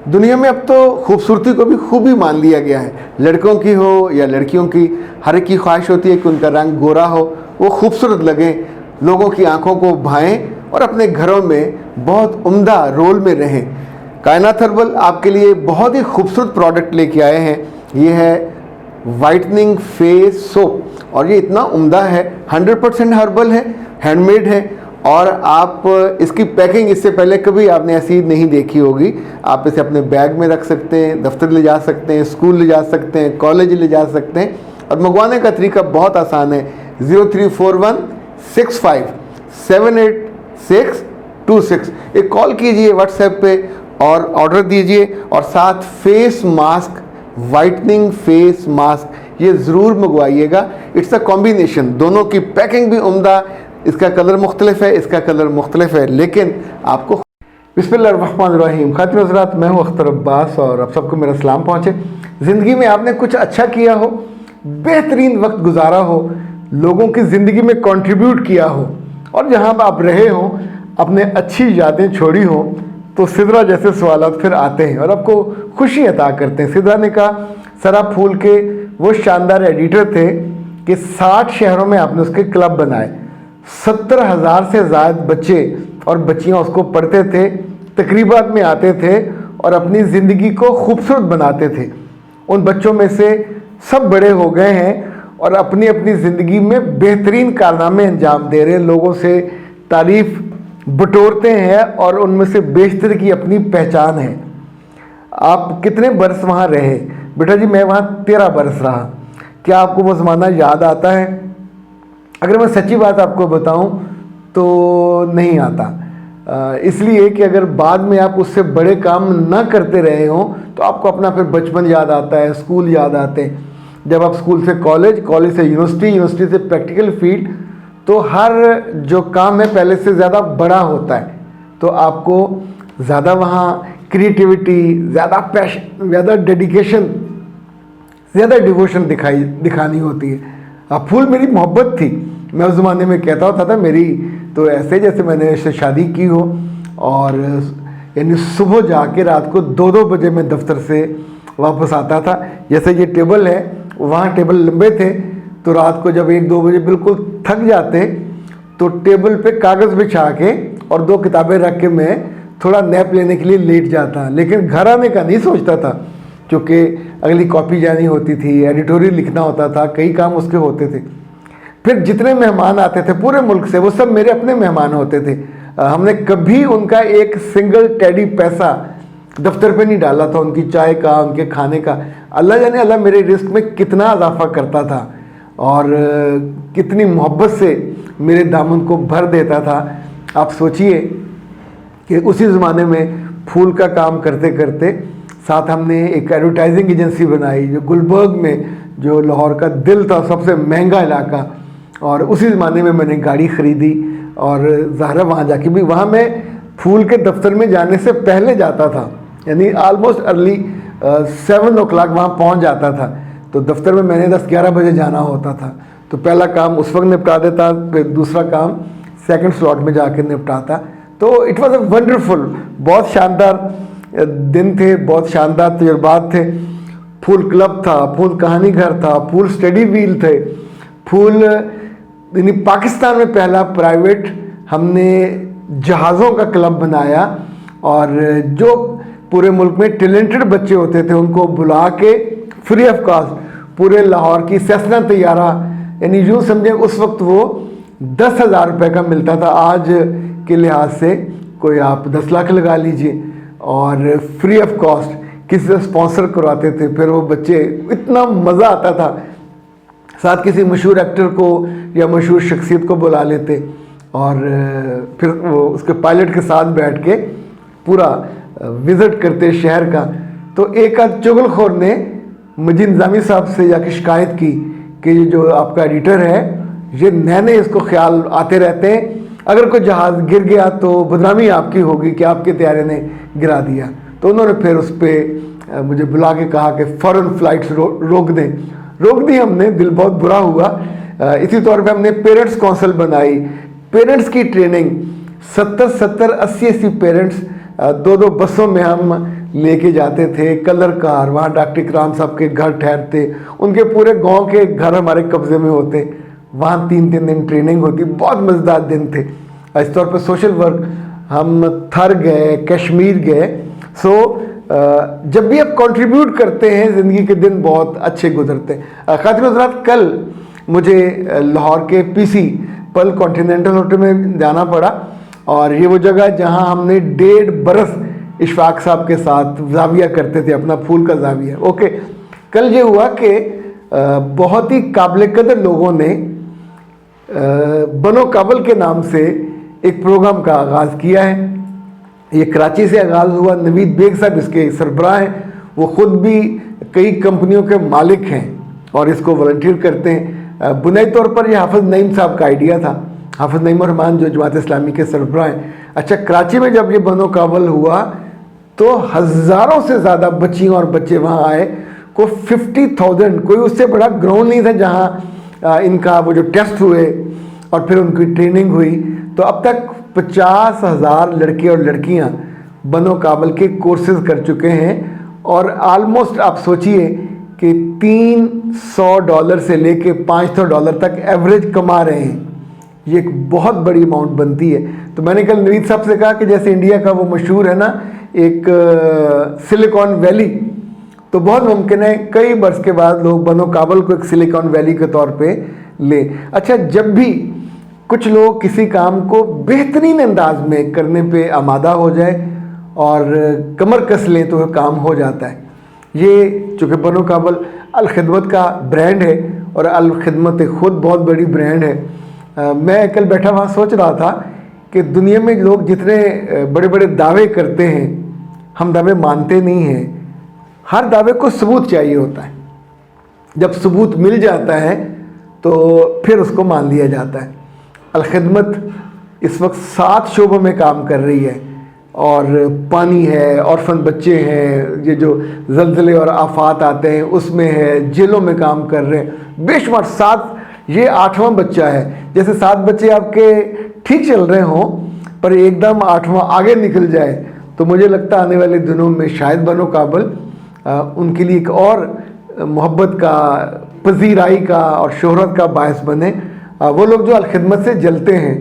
दुनिया में अब तो खूबसूरती को भी खूबी मान लिया गया है। लड़कों की हो या लड़कियों की, हर एक की ख्वाहिश होती है कि उनका रंग गोरा हो, वो खूबसूरत लगे, लोगों की आंखों को भाएं और अपने घरों में बहुत उम्दा रोल में रहें। कायनात हर्बल आपके लिए बहुत ही खूबसूरत प्रोडक्ट लेके आए हैं। ये है वाइटनिंग फेस सोप और ये इतना उम्दा है, 100% हर्बल है, हैंडमेड है और आप इसकी पैकिंग इससे पहले कभी आपने ऐसी नहीं देखी होगी। आप इसे अपने बैग में रख सकते हैं, दफ्तर ले जा सकते हैं, स्कूल ले जा सकते हैं, कॉलेज ले जा सकते हैं और मंगवाने का तरीका बहुत आसान है। 0341657826 एक कॉल कीजिए व्हाट्सएप पे और ऑर्डर दीजिए और साथ face mask, whitening face mask ये ज़रूर मंगवाइएगा। इट्स अ कॉम्बिनेशन, दोनों की पैकिंग भी उम्दा, इसका कलर मुख्तलिफ है, इसका कलर मुख्तलिफ है, लेकिन आपको बिस्मिल्लाहिर्रहमानिर्रहीम। खातिन हज़रात, मैं हूँ अख्तर अब्बास और आप सबको मेरा सलाम पहुँचे। ज़िंदगी में आपने कुछ अच्छा किया हो, बेहतरीन वक्त गुजारा हो, लोगों की ज़िंदगी में कंट्रीब्यूट किया हो और जहाँ आप रहे हों अपने अच्छी यादें छोड़ी हों, तो सिदरा जैसे सवालात फिर आते हैं और आपको खुशी अता करते हैं। सिदरा ने कहा, सर आप फूल के वो शानदार एडिटर थे कि 60 शहरों में आपने उसके क्लब बनाए, 70,000 से ज़्यादा बच्चे और बच्चियां उसको पढ़ते थे, तकरीबात में आते थे और अपनी ज़िंदगी को खूबसूरत बनाते थे। उन बच्चों में से सब बड़े हो गए हैं और अपनी अपनी ज़िंदगी में बेहतरीन कारनामे अंजाम दे रहे हैं, लोगों से तारीफ़ बटोरते हैं और उनमें से बेशतर की अपनी पहचान है। आप कितने बरस वहाँ रहे? बेटा जी मैं वहाँ 13 बरस रहा। क्या आपको वो ज़माना याद आता है? अगर मैं सच्ची बात आपको बताऊं तो नहीं आता, इसलिए कि अगर बाद में आप उससे बड़े काम ना करते रहे हों तो आपको अपना फिर बचपन याद आता है, स्कूल याद आते हैं। जब आप स्कूल से कॉलेज, कॉलेज से यूनिवर्सिटी, यूनिवर्सिटी से प्रैक्टिकल फील्ड, तो हर जो काम है पहले से ज़्यादा बड़ा होता है, तो आपको ज़्यादा वहाँ क्रिएटिविटी, ज़्यादा पैशन, ज़्यादा डेडिकेशन, ज़्यादा डिवोशन दिखानी होती है। अब फूल मेरी मोहब्बत थी। मैं उस ज़माने में कहता होता था मेरी तो ऐसे जैसे मैंने इससे शादी की हो, और यानी सुबह जाके रात को 2-2 बजे मैं दफ्तर से वापस आता था। जैसे ये टेबल है, वहाँ टेबल लंबे थे, तो रात को जब 1-2 बजे बिल्कुल थक जाते तो टेबल पे कागज़ बिछा के और 2 किताबें रख के मैं थोड़ा नैप लेने के लिए लेट जाता। लेकिन घर आने का नहीं सोचता था, क्योंकि अगली कॉपी जानी होती थी, एडिटोरियल लिखना होता था, कई काम उसके होते थे। फिर जितने मेहमान आते थे पूरे मुल्क से, वो सब मेरे अपने मेहमान होते थे। हमने कभी उनका एक सिंगल टेडी पैसा दफ्तर पे नहीं डाला था, उनकी चाय का, उनके खाने का। अल्लाह जाने अल्लाह मेरे रिस्क में कितना इजाफा करता था और कितनी मोहब्बत से मेरे दामन को भर देता था। आप सोचिए कि उसी ज़माने में फूल का काम करते करते साथ हमने एक एडवर्टाइजिंग एजेंसी बनाई जो गुलबर्ग में, जो लाहौर का दिल था, सबसे महंगा इलाका, और उसी ज़माने में मैंने गाड़ी ख़रीदी और ज़ाहिर वहाँ जाके भी, वहाँ मैं फूल के दफ्तर में जाने से पहले जाता था, यानी आलमोस्ट अर्ली 7 o'clock वहाँ पहुँच जाता था। तो दफ्तर में मैंने 10-11 बजे जाना होता था, तो पहला काम उस वक्त निपटा देता, फिर दूसरा काम सेकंड स्लॉट में जाके निपटाता। तो इट वाज अ वंडरफुल, बहुत शानदार दिन थे, बहुत शानदार तजुर्बात थे। फूल क्लब था, फूल कहानी घर था, फूल स्टडी व्हील थे, फूल यानी पाकिस्तान में पहला प्राइवेट हमने जहाज़ों का क्लब बनाया, और जो पूरे मुल्क में टैलेंटेड बच्चे होते थे उनको बुला के फ्री ऑफ कॉस्ट पूरे लाहौर की सेसना तैयारा, यानी यूँ समझें उस वक्त वो 10,000 रुपये का मिलता था, आज के लिहाज से कोई आप 10 लाख लगा लीजिए, और फ्री ऑफ कॉस्ट किसी से स्पॉन्सर करवाते थे। फिर वो बच्चे, इतना मज़ा आता था। साथ किसी मशहूर एक्टर को या मशहूर शख्सियत को बुला लेते और फिर वो उसके पायलट के साथ बैठ के पूरा विज़िट करते शहर का। तो एक आध चुगलखोर ने मजीद निज़ामी साहब से जाके शिकायत की कि ये जो आपका एडिटर है, ये नए इसको ख्याल आते रहते हैं, अगर कोई जहाज़ गिर गया तो बदनामी आपकी होगी कि आपके तैयारे ने गिरा दिया। तो उन्होंने फिर उस पर मुझे बुला के कहा कि फ़ौरन फ़्लाइट्स रोक दें। रोक दी हमने, दिल बहुत बुरा हुआ। इसी तौर पे हमने पेरेंट्स काउंसिल बनाई, पेरेंट्स की ट्रेनिंग, 70-80 पेरेंट्स 2-2 बसों में हम लेके जाते थे कलर कार, वहाँ डॉक्टर इकराम साहब के घर ठहरते, उनके पूरे गांव के घर हमारे कब्जे में होते, वहाँ 3-3 दिन ट्रेनिंग होती, बहुत मज़ेदार दिन थे। इस तौर पर सोशल वर्क हम थर गए, कश्मीर गए। सो जब भी आप कंट्रीब्यूट करते हैं ज़िंदगी के दिन बहुत अच्छे गुजरते हैं। ख़ातिन हज़रात, कल मुझे लाहौर के पीसी पल कॉन्टिनेंटल होटल में जाना पड़ा, और ये वो जगह जहाँ हमने 1.5 बरस इशफाक साहब के साथ जाविया करते थे, अपना फूल का जाविया। ओके, कल ये हुआ कि बहुत ही काबिल कदर लोगों ने बनो काबल के नाम से एक प्रोग्राम का आगाज़ किया है। ये कराची से आगाज़ हुआ। नवीद बेग साहब इसके सरबराह हैं, वो ख़ुद भी कई कंपनियों के मालिक हैं और इसको वॉलंटियर करते हैं। बुनियादी तौर पर यह हाफिज़ नईम साहब का आइडिया था, हाफिज़ नईम रहमान जो जमात इस्लामी के सरबराह हैं। अच्छा, कराची में जब ये बनो काबल हुआ तो हज़ारों से ज़्यादा बच्चियाँ और बच्चे वहाँ आए। को 50,000, कोई उससे बड़ा ग्राउंड नहीं था जहाँ इनका वो जो टेस्ट हुए और फिर उनकी ट्रेनिंग हुई। तो अब तक 50,000 लड़के और लड़कियाँ बनो काबल के कोर्सेज़ कर चुके हैं, और आलमोस्ट आप सोचिए कि $300 से लेके $500 तक एवरेज कमा रहे हैं। ये एक बहुत बड़ी अमाउंट बनती है। तो मैंने कल नवीद साहब से कहा कि जैसे इंडिया का वो मशहूर है ना एक सिलिकॉन वैली, तो बहुत मुमकिन है कई बरस के बाद लोग बनो काबल को एक सिलिकॉन वैली के तौर पे ले। अच्छा, जब भी कुछ लोग किसी काम को बेहतरीन अंदाज में करने पे आमादा हो जाए और कमर कस लें तो वह काम हो जाता है। ये चूँकि बनो काबल अल खिदमत का ब्रांड है और अल खिदमत ख़ुद बहुत बड़ी ब्रांड है। मैं कल बैठा वहाँ सोच रहा था कि दुनिया में लोग जितने बड़े बड़े दावे करते हैं, हम दावे मानते नहीं हैं। हर दावे को सबूत चाहिए होता है। जब सबूत मिल जाता है तो फिर उसको मान लिया जाता है। अल खिदमत इस वक्त 7 शोबों में काम कर रही है, और पानी है, ऑर्फन बच्चे हैं, ये जो ज़लज़ले और आफात आते हैं उसमें है, जेलों में काम कर रहे हैं बेशुमार। 7, ये 8वां बच्चा है। जैसे 7 बच्चे आपके ठीक चल रहे हों पर एकदम 8वां आगे निकल जाए, तो मुझे लगता है आने वाले दिनों में शायद बनो काबल उनके लिए एक और मोहब्बत का, पजीराई का और शोहरत का बायस बने। वो लोग जो अल खिदमत से जलते हैं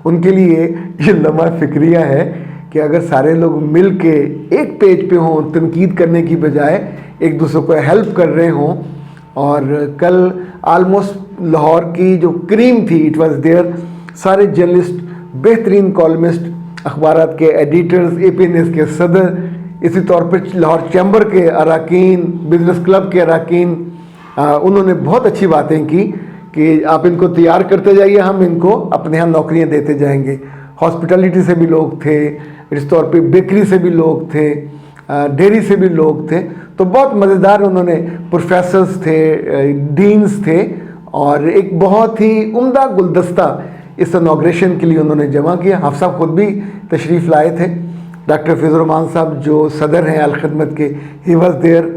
उनके लिए ये लम्हा फ़िक्रिया है कि अगर सारे लोग मिल के एक पेज पे हों, तनकीद करने की बजाय एक दूसरे को हेल्प कर रहे हों। और कल आलमोस्ट लाहौर की जो क्रीम थी, इट वाज देयर, सारे जर्नलिस्ट, बेहतरीन कॉलमिस्ट, अखबारात के एडिटर्स, APNS के सदर, इसी तौर पर लाहौर चैम्बर के अरकान, बिज़नेस क्लब के अरकान, उन्होंने बहुत अच्छी बातें की कि आप इनको तैयार करते जाइए, हम इनको अपने यहाँ नौकरियाँ देते जाएंगे। हॉस्पिटलिटी से भी लोग थे, इस तौर पे बेकरी से भी लोग थे, डेयरी से भी लोग थे। तो बहुत मज़ेदार, उन्होंने प्रोफेसर्स थे, डीन्स थे, और एक बहुत ही उम्दा गुलदस्ता इस इनॉग्रेशन के लिए उन्होंने जमा किया। हाफ़ साहब ख़ुद भी तशरीफ़ लाए थे। डॉक्टर फैज़ुर रहमान साहब जो सदर हैं अल खिदमत के, ही वाज देयर।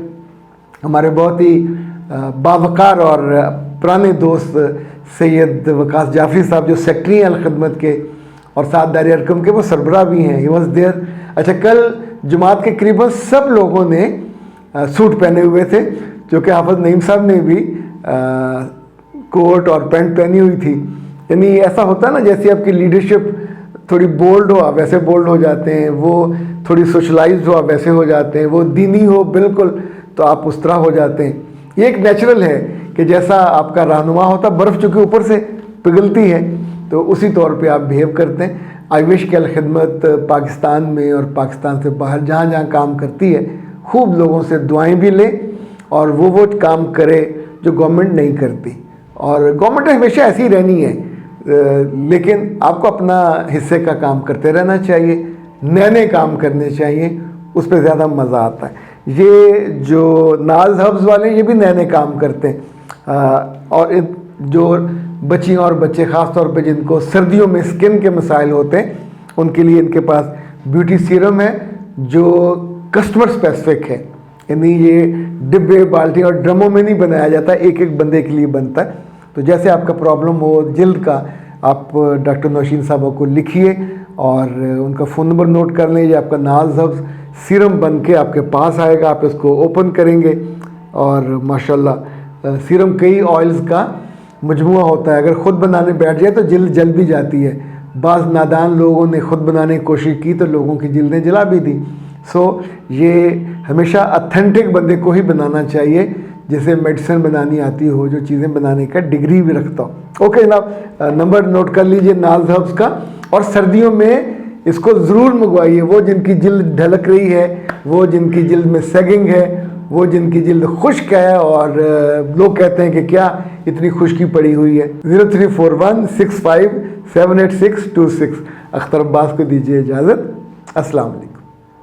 हमारे बहुत ही बावकार और पुराने दोस्त सैयद वकास जाफरी साहब जो सेक्रेटरी हैं अल खिदमत के और साथ दायरे अरकम के, वो सरबराह भी हैं, ही वाज देयर। अच्छा, कल जमात के करीबन सब लोगों ने सूट पहने हुए थे, जो कि हाफिज़ नईम साहब ने भी कोट और पैंट पहनी हुई थी। यानी ऐसा होता है ना, जैसे आपकी लीडरशिप थोड़ी बोल्ड हो आप वैसे बोल्ड हो जाते हैं, वो थोड़ी सोशलाइज्ड हो आप वैसे हो जाते हैं, वो दीनी हो बिल्कुल तो आप उस तरह हो जाते हैं। ये एक नेचुरल है कि जैसा आपका रहनुमा होता, बर्फ़ चूँकि ऊपर से पिघलती है तो उसी तौर पे आप बिहेव करते हैं। आई विश कि अल खिदमत पाकिस्तान में और पाकिस्तान से बाहर जहाँ जहाँ काम करती है खूब लोगों से दुआएं भी ले और वो काम करे जो गवर्नमेंट नहीं करती। और गवर्नमेंट हमेशा ऐसी ही रहनी है, लेकिन आपको अपना हिस्से का काम करते रहना चाहिए, नए नए काम करने चाहिए, उस पर ज़्यादा मज़ा आता है। ये जो नाज हब्स वाले ये भी नए नए काम करते हैं। और जो बच्चियाँ और बच्चे ख़ास तौर पे जिनको सर्दियों में स्किन के मसाइल होते हैं, उनके लिए इनके पास ब्यूटी सीरम है जो कस्टमर स्पेसिफिक है। यानी ये डिब्बे, बाल्टी और ड्रमों में नहीं बनाया जाता, एक एक बंदे के लिए बनता है। तो जैसे आपका प्रॉब्लम हो जिल्द का, आप डॉक्टर नौशीन साहब को लिखिए और उनका फ़ोन नंबर नोट कर लें, या आपका नाज हब्स सीरम बन के आपके पास आएगा। आप इसको ओपन करेंगे और माशाल्लाह सीरम कई ऑयल्स का मजमुआ होता है। अगर ख़ुद बनाने बैठ जाए तो जिल्द जल भी जाती है। बाज़ नादान लोगों ने ख़ुद बनाने की कोशिश की तो लोगों की जिल्दें जला भी दी। सो ये हमेशा ऑथेंटिक बंदे को ही बनाना चाहिए, जिसे मेडिसिन बनानी आती हो, जो चीज़ें बनाने का डिग्री भी रखता हो। ओके जनाब, नंबर नोट कर लीजिए नाज हर्ब्स का। और सर्दियों में इसको ज़रूर मंगवाइए। वो जिनकी जिल्द ढलक रही है, वो जिनकी जिल्द में सेगिंग है, वो जिनकी जिल्द खुश्क है और लोग कहते हैं कि क्या इतनी खुश्की पड़ी हुई है। 034165782626 अख्तर अब्बास को दीजिए इजाज़त। अस्सलाम वालेकुम।